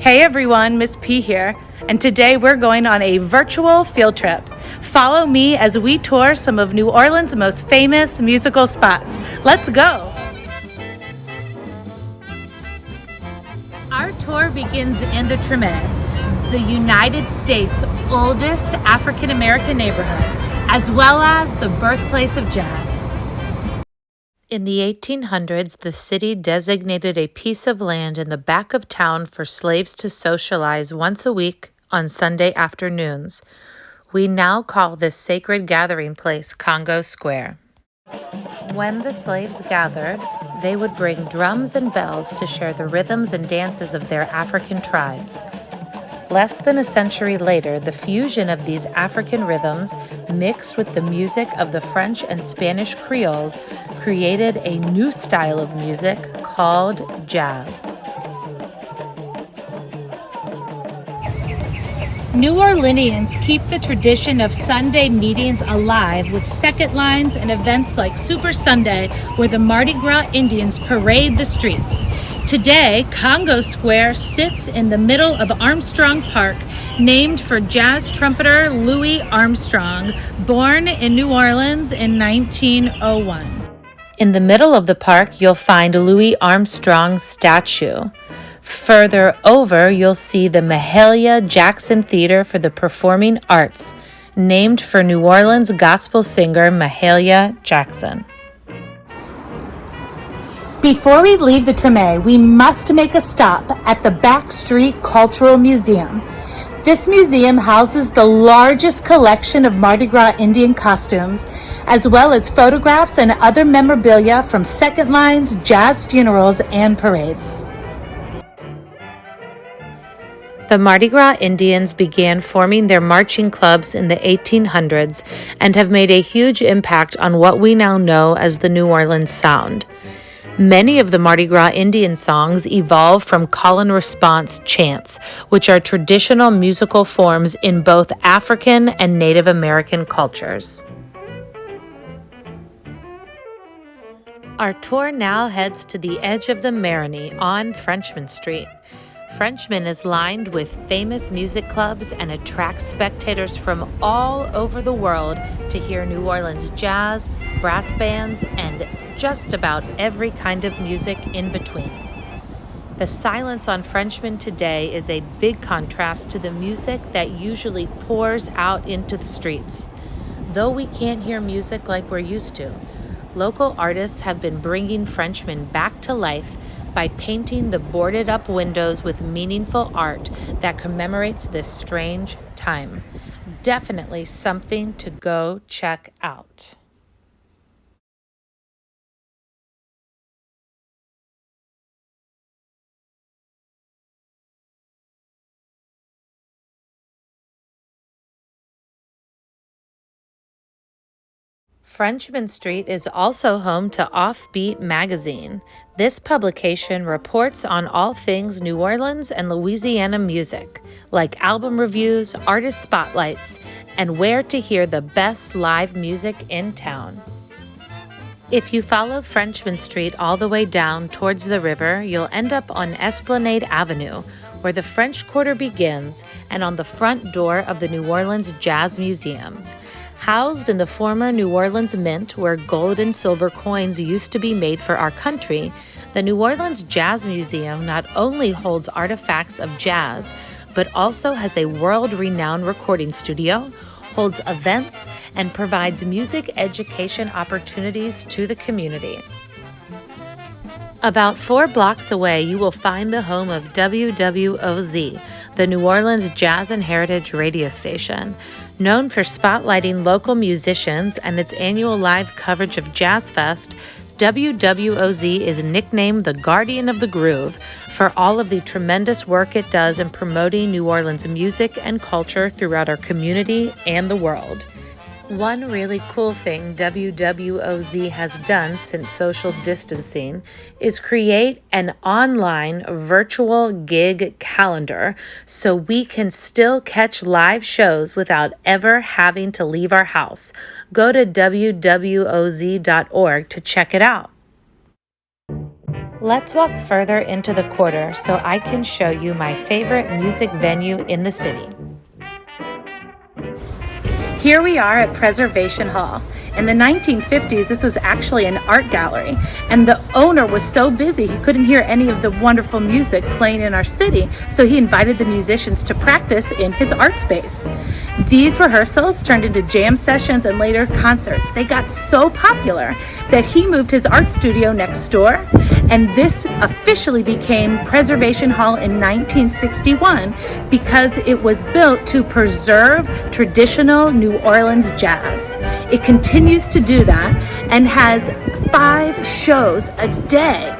Hey everyone, Miss P here, and today we're going on a virtual field trip. Follow me as we tour some of New Orleans' most famous musical spots. Let's go! Our tour begins in the Treme, the United States' oldest African American neighborhood, as well as the birthplace of jazz. In the 1800s, the city designated a piece of land in the back of town for slaves to socialize once a week on Sunday afternoons. We now call this sacred gathering place Congo Square. When the slaves gathered, they would bring drums and bells to share the rhythms and dances of their African tribes. Less than a century later, the fusion of these African rhythms, mixed with the music of the French and Spanish Creoles, created a new style of music called jazz. New Orleanians keep the tradition of Sunday meetings alive with second lines and events like Super Sunday, where the Mardi Gras Indians parade the streets. Today, Congo Square sits in the middle of Armstrong Park, named for jazz trumpeter Louis Armstrong, born in New Orleans in 1901. In the middle of the park, you'll find Louis Armstrong's statue. Further over, you'll see the Mahalia Jackson Theater for the Performing Arts, named for New Orleans gospel singer Mahalia Jackson. Before we leave the Treme, we must make a stop at the Back Street Cultural Museum. This museum houses the largest collection of Mardi Gras Indian costumes, as well as photographs and other memorabilia from second lines, jazz funerals, and parades. The Mardi Gras Indians began forming their marching clubs in the 1800s and have made a huge impact on what we now know as the New Orleans sound. Many of the Mardi Gras Indian songs evolve from call and response chants, which are traditional musical forms in both African and Native American cultures. Our tour now heads to the edge of the Marigny on Frenchmen Street. Frenchmen is lined with famous music clubs and attracts spectators from all over the world to hear New Orleans jazz, brass bands, and just about every kind of music in between. The silence on Frenchmen today is a big contrast to the music that usually pours out into the streets. Though we can't hear music like we're used to, local artists have been bringing Frenchmen back to life by painting the boarded up windows with meaningful art that commemorates this strange time. Definitely something to go check out. Frenchmen Street is also home to Offbeat magazine. This publication reports on all things New Orleans and Louisiana music, like album reviews, artist spotlights, and where to hear the best live music in town. If you follow Frenchmen Street all the way down towards the river, you'll end up on Esplanade Avenue, where the French Quarter begins, and on the front door of the New Orleans Jazz Museum. Housed in the former New Orleans Mint, where gold and silver coins used to be made for our country, the New Orleans Jazz Museum not only holds artifacts of jazz, but also has a world-renowned recording studio, holds events, and provides music education opportunities to the community. About 4 blocks away, you will find the home of WWOZ, the New Orleans Jazz and Heritage radio station. Known for spotlighting local musicians and its annual live coverage of Jazz Fest, WWOZ is nicknamed the Guardian of the Groove for all of the tremendous work it does in promoting New Orleans music and culture throughout our community and the world. One really cool thing WWOZ has done since social distancing is create an online virtual gig calendar so we can still catch live shows without ever having to leave our house. Go to WWOZ.org to check it out. Let's walk further into the quarter so I can show you my favorite music venue in the city. Here we are at Preservation Hall. In the 1950s, this was actually an art gallery, and the owner was so busy he couldn't hear any of the wonderful music playing in our city, so he invited the musicians to practice in his art space. These rehearsals turned into jam sessions and later concerts. They got so popular that he moved his art studio next door, and this officially became Preservation Hall in 1961 because it was built to preserve traditional New Orleans jazz. It continues to do that and has 5 shows a day.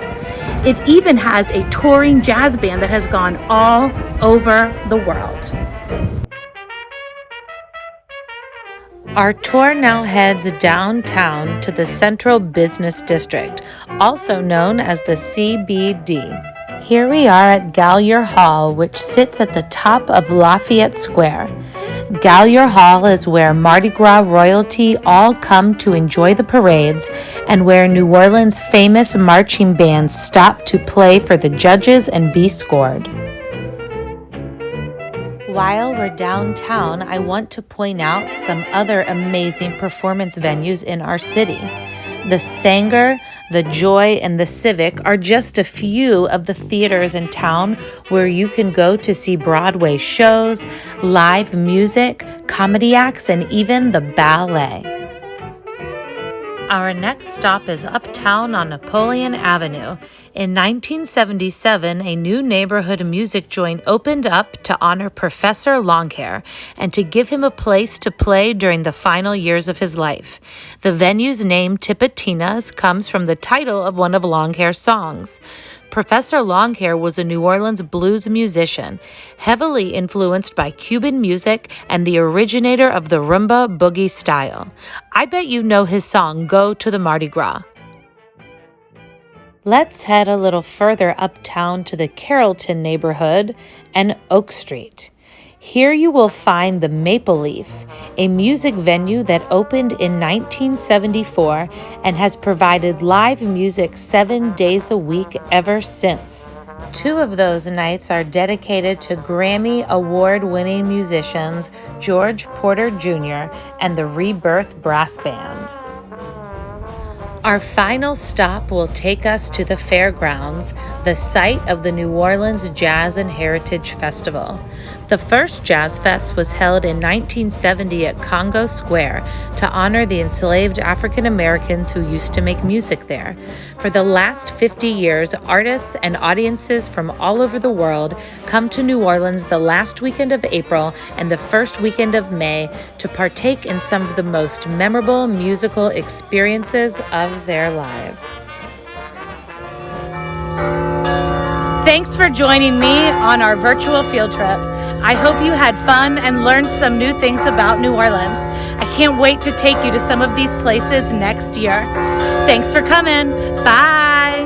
It even has a touring jazz band that has gone all over the world. Our tour now heads downtown to the Central Business District, also known as the CBD. Here we are at Gallier Hall, which sits at the top of Lafayette Square. Gallier Hall is where Mardi Gras royalty all come to enjoy the parades and where New Orleans' famous marching bands stop to play for the judges and be scored. While we're downtown, I want to point out some other amazing performance venues in our city. The Sanger, the Joy, and the Civic are just a few of the theaters in town where you can go to see Broadway shows, live music, comedy acts, and even the ballet. Our next stop is uptown on Napoleon Avenue. In 1977, a new neighborhood music joint opened up to honor Professor Longhair and to give him a place to play during the final years of his life. The venue's name, Tipitinas, comes from the title of one of Longhair's songs. Professor Longhair was a New Orleans blues musician, heavily influenced by Cuban music and the originator of the rumba boogie style. I bet you know his song, Go to the Mardi Gras. Let's head a little further uptown to the Carrollton neighborhood and Oak Street. Here you will find the Maple Leaf, a music venue that opened in 1974 and has provided live music 7 days a week ever since. 2 of those nights are dedicated to Grammy Award-winning musicians George Porter Jr. and the Rebirth Brass Band. Our final stop will take us to the fairgrounds, the site of the New Orleans Jazz and Heritage Festival. The first Jazz Fest was held in 1970 at Congo Square to honor the enslaved African Americans who used to make music there. For the last 50 years, artists and audiences from all over the world come to New Orleans the last weekend of April and the first weekend of May to partake in some of the most memorable musical experiences of their lives. Thanks for joining me on our virtual field trip. I hope you had fun and learned some new things about New Orleans. I can't wait to take you to some of these places next year. Thanks for coming. Bye.